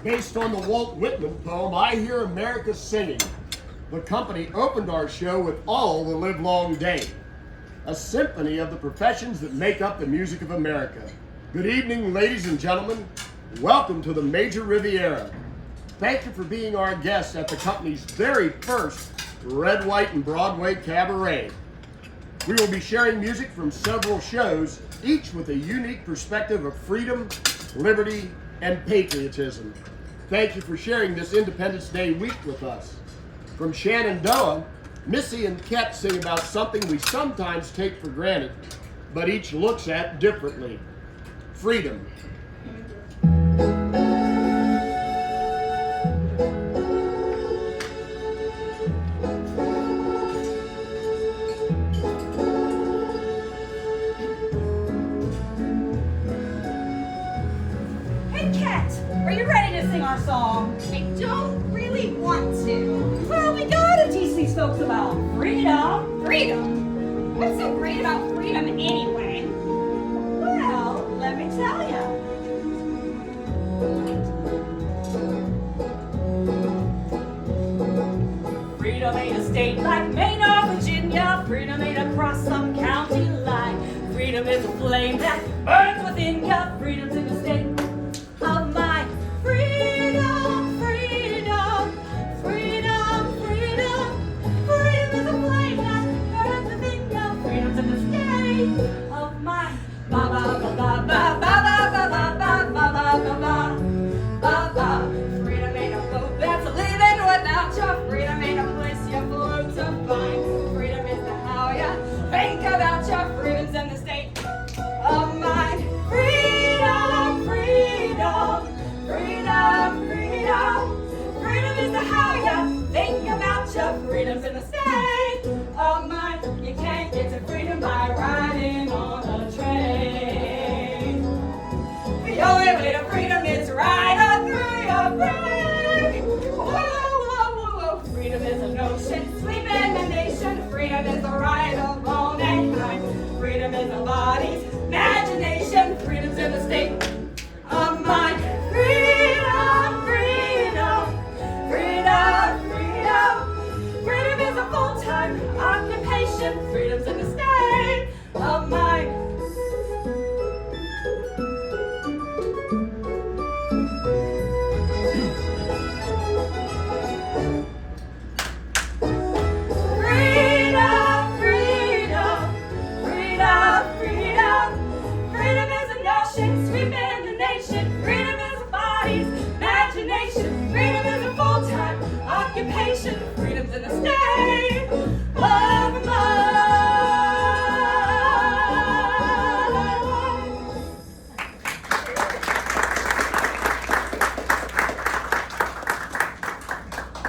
Based on the Walt Whitman poem, I Hear America Singing, the company opened our show with All the Livelong Day, a symphony of the professions that make up the music of America. Good evening, ladies and gentlemen. Welcome to the Major Riviera. Thank you for being our guests at the company's very first Red, White, and Broadway Cabaret. We will be sharing music from several shows, each with a unique perspective of freedom, liberty, and patriotism. Thank you for sharing this Independence Day week with us. From Shenandoah, Missy and Ket sing about something we sometimes take for granted, but each looks at differently: freedom. Are you ready to sing our song? I don't really want to. Well, we gotta teach these folks about freedom. Freedom? What's so great about freedom anyway? Well, let me tell you. Freedom ain't a state like Maine or Virginia. ya. Freedom ain't across some county line. Freedom is a flame that burns within ya. Freedom's in the state of mind. Freedom, freedom, freedom, freedom. Freedom is a flame that burns within ya. Freedom's in the state of mind. Ba ba ba ba ba ba ba ba ba ba ba ba ba ba. Freedom ain't a boat that's leaving without ya. Freedom ain't a place you float to find. Freedom is the how ya think about ya. Freedom's in the state of mind. Freedom, freedom, freedom, freedom. Freedom is the how ya think about ya. Freedom's in the state of mind. You can't get to freedom by riding on a train. The only way to freedom is to ride on through your brain. Whoa, whoa, whoa, whoa. Freedom is a notion, sleep in the nation. Freedom is the right of all mankind. Freedom is the body's imagination. Freedom's in the state of mind. Freedom, freedom, freedom, freedom. Freedom is a full-time occupation. Freedom's in the state of mind. Freedom, freedom, freedom, freedom. Freedom is a notion, sweeping the nation. Freedom is a body's imagination. Freedom is a full-time occupation. Freedom's in the state of mind.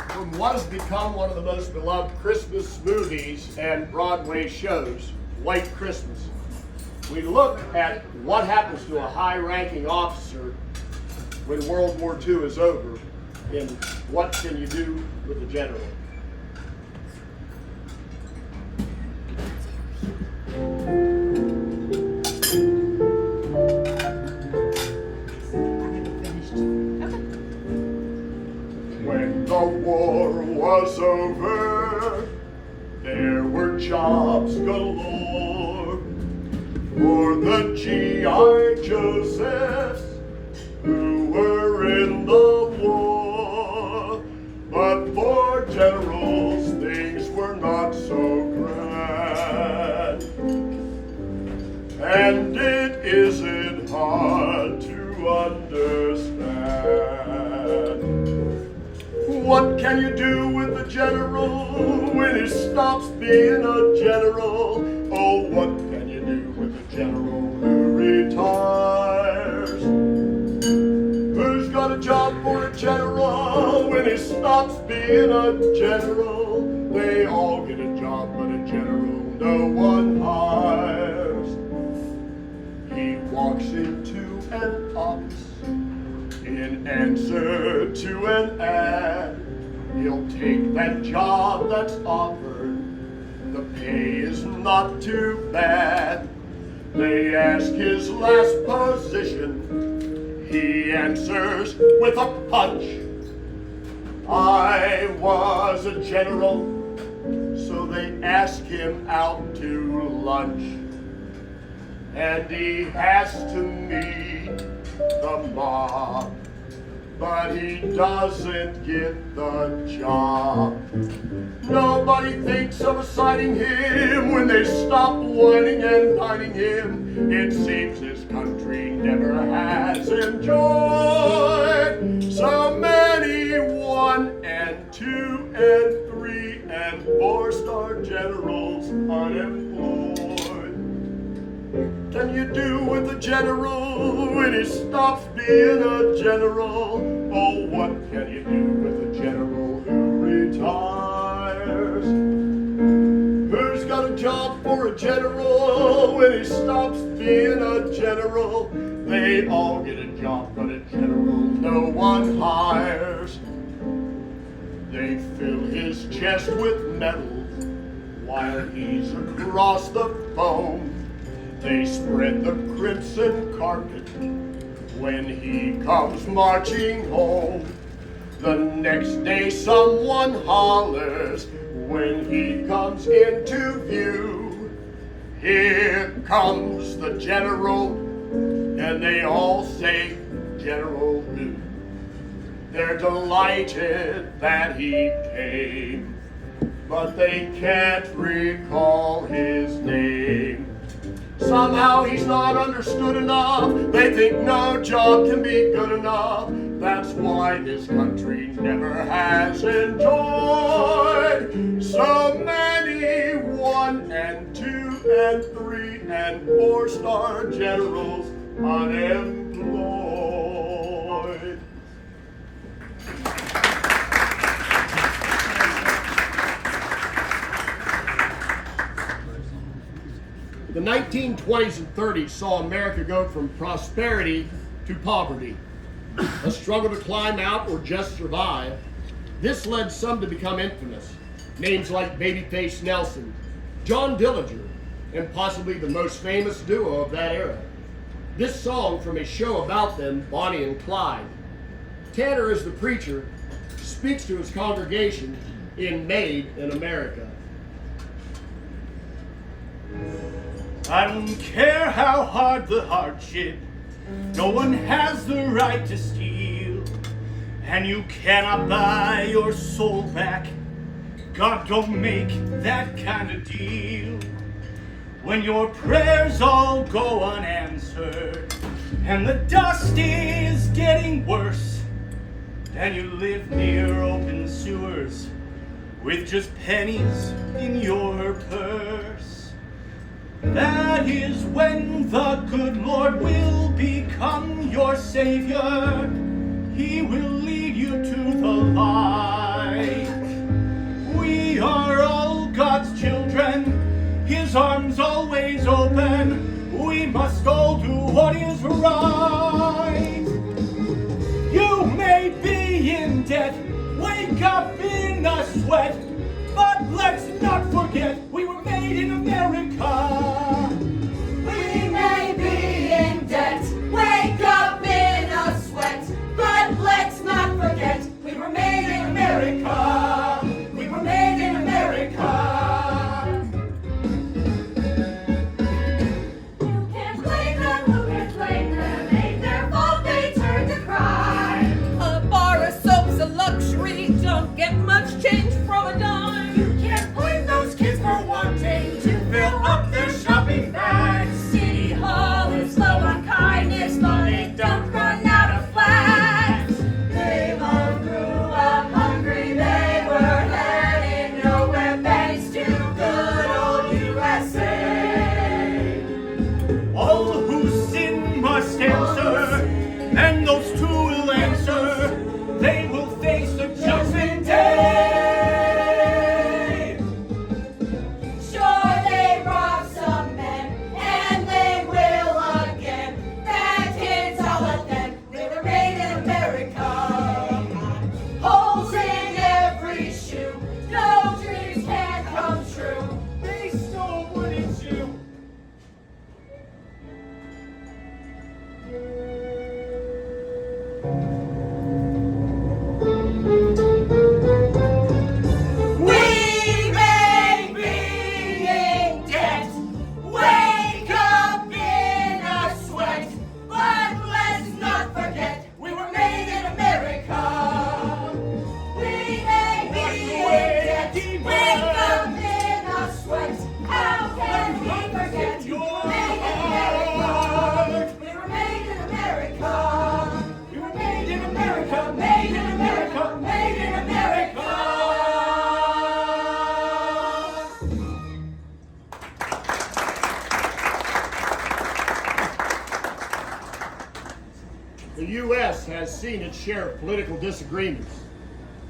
From what has become one of the most beloved Christmas movies and Broadway shows, White Christmas, we look at what happens to a high-ranking officer when World War II is over, and what can you do with the general? When the war was over, there were jobs galore for the G.I. Josephs who were in the war. But for generals, things were not so grand. And it isn't hard to understand. What can you do with a general when he stops being a general? Oh, what can you do with a general who retires? Who's got a job for a general when he stops being a general? They all get a job, but a general no one hires. He walks into an office in answer to an ad. He'll take that job that's offered. The pay is not too bad. They ask his last position. He answers with a punch. I was a general, so they ask him out to lunch. And he has to meet the mob, but he doesn't get the job. Nobody thinks of assigning him when they stop whining and dining him. It seems his country never has enjoyed so many 1 and 2 and 3 and 4-star generals unemployed. Can you do with a general when he stops being a general? Oh, what can you do with a general who retires? Who's got a job for a general when he stops being a general? They all get a job, but a general no one hires. They fill his chest with medals while he's across the foam. They spread the crimson carpet when he comes marching home. The next day someone hollers, when he comes into view. Here comes the general, and they all say, General who? They're delighted that he came, but they can't recall his name. Somehow he's not understood enough. They think no job can be good enough. That's why this country never has enjoyed so many 1 and 2 and 3 and 4-star generals unemployed. The 1920s and 30s saw America go from prosperity to poverty, a struggle to climb out or just survive. This led some to become infamous. Names like Babyface Nelson, John Dillinger, and possibly the most famous duo of that era. This song from a show about them, Bonnie and Clyde. Tanner, as the preacher, speaks to his congregation in Made in America. I don't care how hard the hardship, no one has the right to steal, and you cannot buy your soul back. God don't make that kind of deal. When your prayers all go unanswered, and the dust is getting worse, and you live near open sewers with just pennies in your purse, that is when the good Lord will become your Savior. He will lead you to the light. We are all God's children, His arms always open. We must all do what is right. You may be in debt, wake up in a sweat, but let's not forget we were made in America. We may be in debt, wake up in a sweat, but let's not forget we were made in America. We were made in America. You can't blame them, who can blame them? Ain't their fault they turn to crime. A bar of soap's a luxury, don't get much change from a dime. You can't blame those kids for wanting to fill up their shopping bags. City Hall is low on kindness, but it don't run out of flags. They all grew up hungry, they were heading nowhere thanks to good old USA. All who sin must answer, and those two will answer. They will face the judgment day. Sure, they robbed some men, and they will again. Bad kids, I'll let them. They were made in America. Holes in every shoe, no dreams can come true. They stole, wouldn't you? We may be in debt, wake up in a sweat, but let's not forget we were made in America. We may be in debt, wake up in a sweat, how can we forget we were made in America? We were made in America. We were made in America, made in America, made in America. The U.S. has seen its share of political disagreements.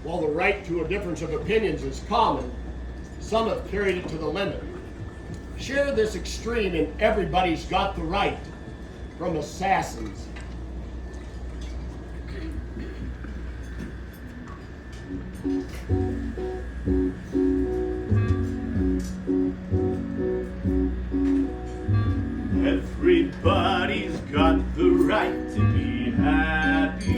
While the right to a difference of opinions is common, some have carried it to the limit. Share this extreme in Everybody's Got the Right from Assassins. Everybody's got the right to be happy.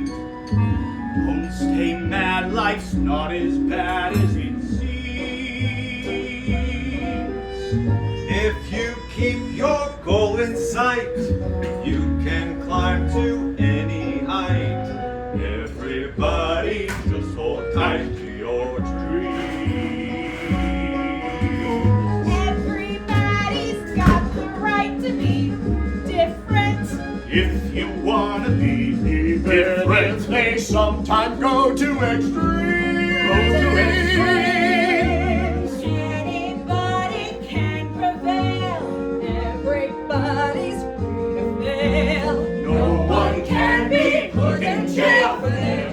Don't stay mad, life's not quite as bad as it seems. If you keep your goal in sight, you can climb to any height. Everybody just hold tight to your dreams. Everybody's got the right to be different. If you wanna be different, They sometimes go to extremes. Anybody can prevail. Everybody's free to fail. No one can be put in jail for their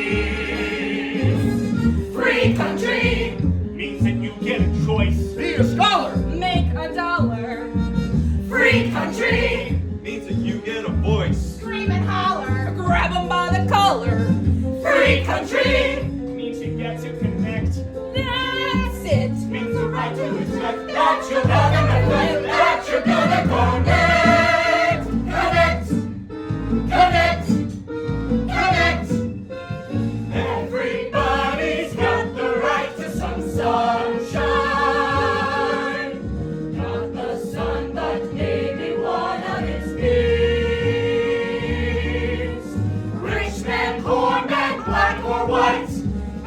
dreams. Free country, means that you get a choice. Be a scholar. make a dollar. Free country, Means that you get a voice. Scream and holler. grab 'em by the collar. Free country, Means you get to connect. that's it. Means the right to expect that you're gonna reflect, that you're gonna connect. Connect. Connect. Everybody's got the right to some sunshine. Not the sun, but maybe one of its beams. Rich man, poor man, black or white.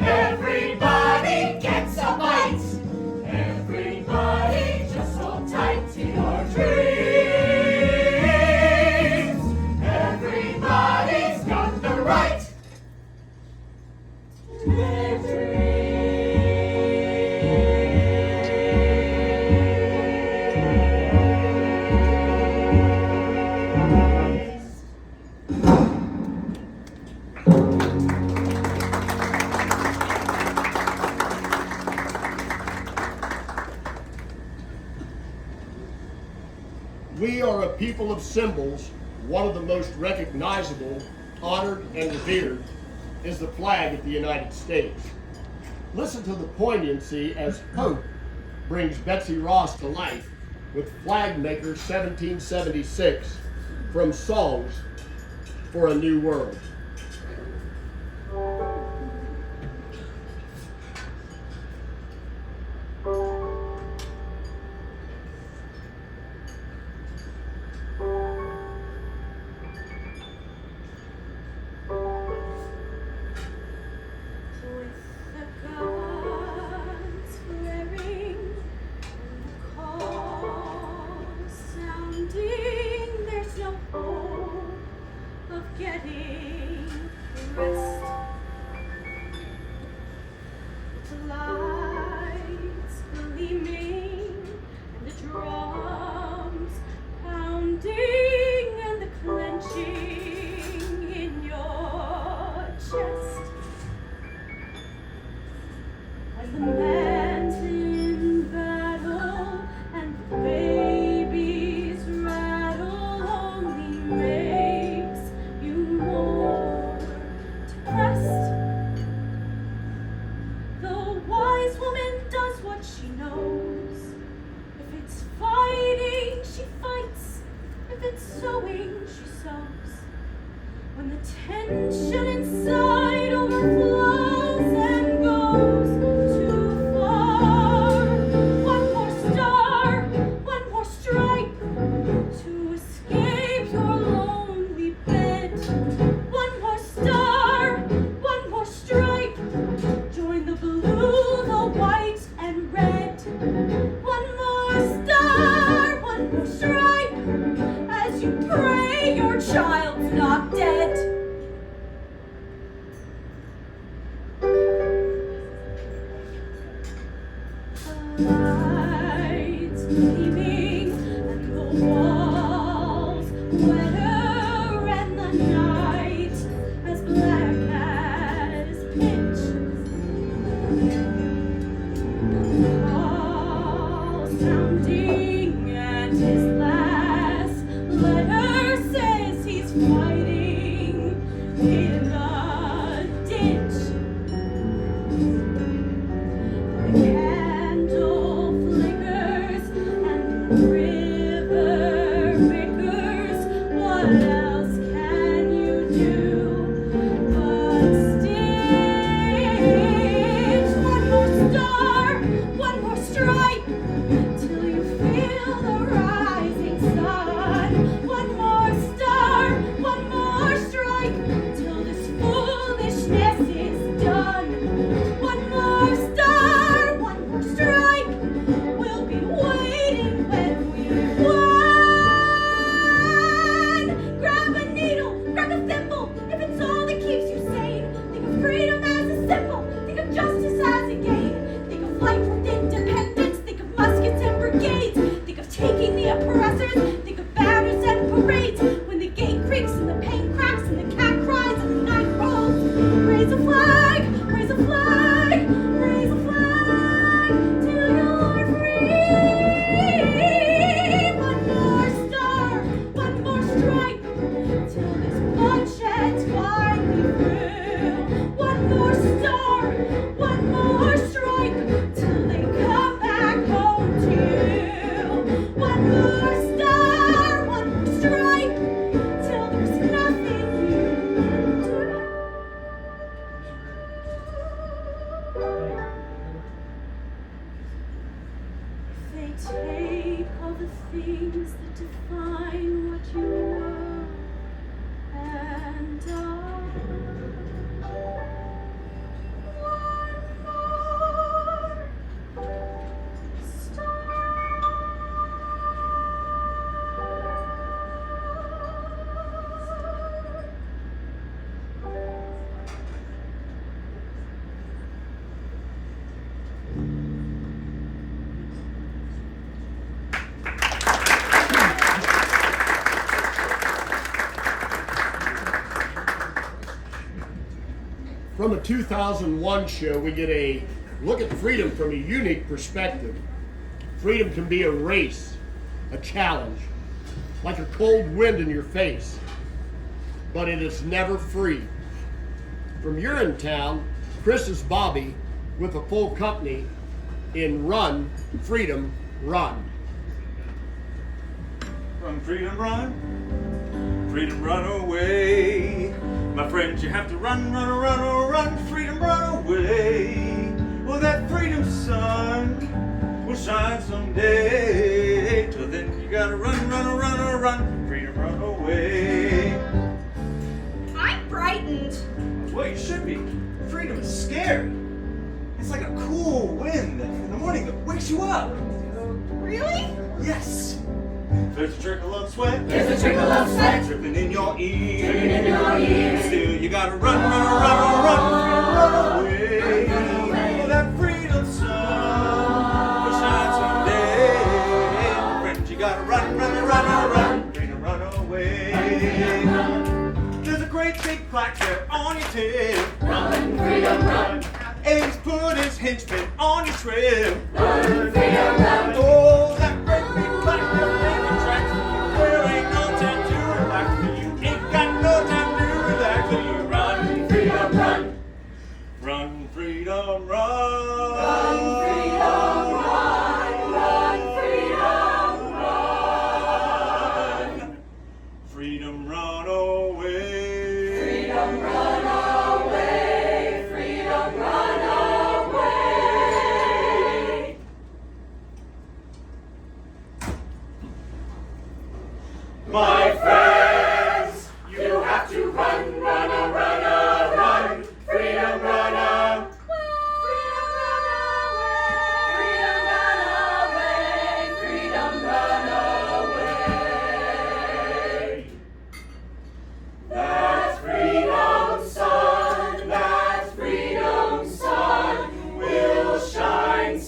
Everybody gets a bite. Everybody just hold tight to your dreams. Everybody's got the right to their dreams. We are a people of symbols. One of the most recognizable, honored, and revered is the flag of the United States. Listen to the poignancy as Hope brings Betsy Ross to life with Flag Maker 1776 from Songs for a New World. With the guns flaring and the calls sounding, there's no hope of getting rest. The lights gleaming and the drums pounding and the clenching in your chest. As the man's in battle and the baby's rattle only makes you more depressed. The wise woman does what she knows. If it's fighting, she fights. If it's sewing, she sews. When the tension inside overflows and goes too far, one more star, one more stripe to escape your lonely bed. One more star, one more stripe, join the blue, the white, and red. One more star, one more stripe, as you pray your child's not dead. The lights gleaming and the walls wetter and the night as black as pitch. Call sounding and his last letter says he's fighting in the ditch. The candle flickers and the river bickers. What else can you do but stay? They take all the things that define what you were and are. One more From a 2001 show, we get a look at freedom from a unique perspective. Freedom can be a race, a challenge, like a cold wind in your face, but it is never free. From Urinetown, Chris is Bobby with a full company in Run, Freedom, Run. Run, freedom, run. Freedom, run away. My friends, you have to run, run, run, run. Freedom, run away. Well, that freedom sun will shine someday. Till then, you gotta run, run, run, run. Freedom, run away. I'm frightened. Well, you should be. Freedom is scary. It's like a cool wind in the morning that wakes you up. Really? Yes. There's a trickle of sweat. There's a trickle of sweat Dripping in your ears. dripping in your ears. Still, you gotta run, run, run, run, run away. For that freedom sun will shine someday. Friends, you gotta run, run, run, run. Freedom, run away. There's a great big plaque there on your tail. Run, freedom, run. And he's put his henchmen on your trail. Run, freedom, run. Oh, that great big plaque there on your tracks. There ain't no time to relax till you ain't got no time to relax till you run. Freedom, run. Run, freedom, run. Run, freedom, run. Run, freedom, run. Freedom, run away. Freedom, run away. Freedom, run away. My friends, You have to run, run, run, run. freedom, run Freedom, run away. Freedom, run away. That's freedom, son. That's freedom, son. Will shine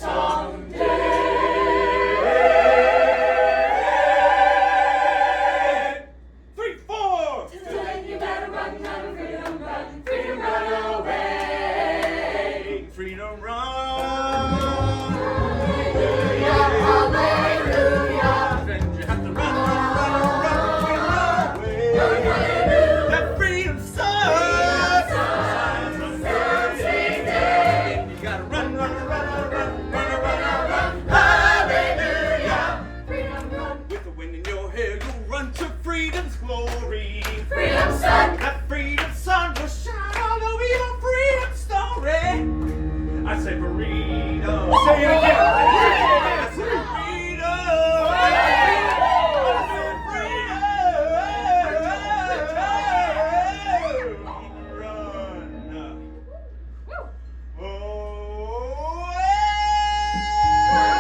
someday. 3, 4. Till then, you better run, run, freedom, run. Freedom, run away. Freedom, run. Hallelujah. Friends, you have to run, run, away. That freedom sun. You gotta run, run, run. Hallelujah. Freedom, run. With the wind in your hair, you'll run to freedom's glory. Freedom, son. That freedom sun will shine all over your freedom story. I say freedom. Say it again. I say freedom. I say freedom. Run.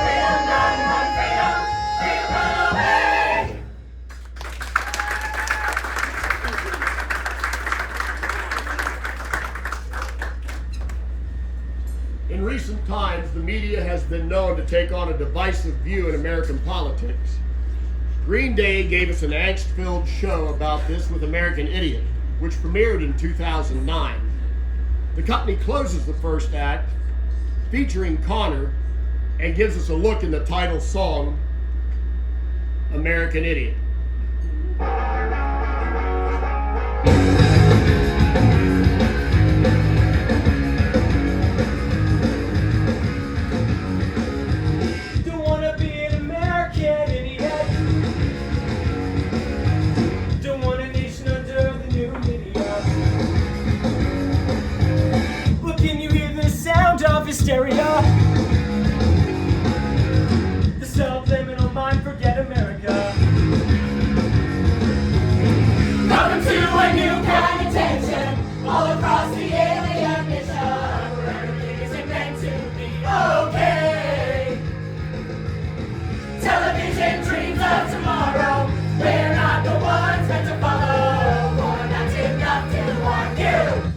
Freedom, run, run, freedom. Freedom, run away. In recent times, the media has been known to take on a divisive view in American politics. Green Day gave us an angst-filled show about this with American Idiot, which premiered in 2009. The company closes the first act, featuring Connor, and gives us a look in the title song, American Idiot. Don't wanna be an American idiot. Don't want a nation under the new idiot. Well, can you hear the sound of hysteria. The subliminal mind, forget America. Welcome to a new kind of tension all across the alien mission, where everything isn't meant to be okay. Television dreams of tomorrow, we're not the ones meant to follow, or that's enough to warn you.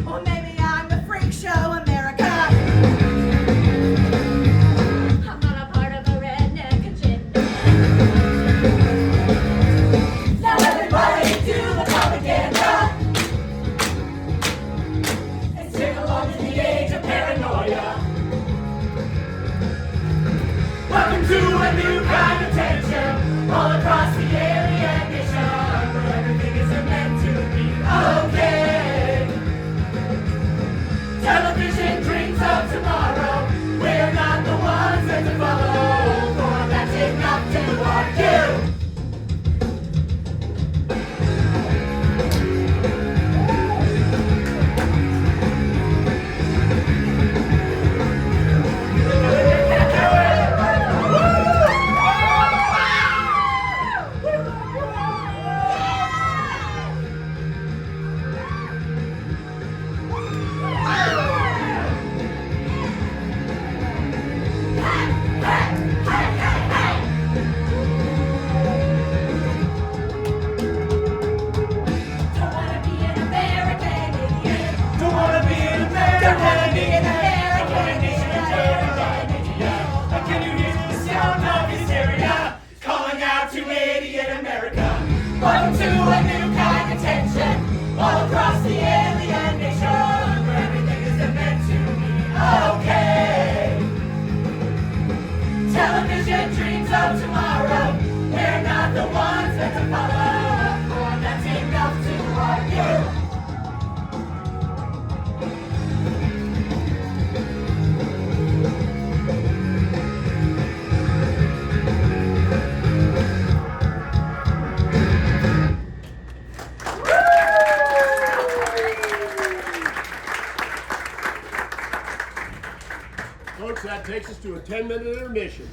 Or maybe I'm the freak show, America. I'm not a part of the redneck agenda. Now everybody do the propaganda and sing along to the age of paranoia. Welcome to a new kind of tension all across the alien nation, where everything isn't meant to be okay. Television dreams of tomorrow, we're not the ones meant to follow, for that's enough to argue. Don't wanna be an American idiot. Don't wanna be an American. Don't wanna be an American American. And can you hear the sound of hysteria calling out to idiot America? Welcome to a new kind of tension all across the alien nation, where everything isn't meant to be okay. Television dreams of tomorrow, we're not the ones meant to follow, for that's enough to argue. Folks, that takes us to a 10-minute intermission.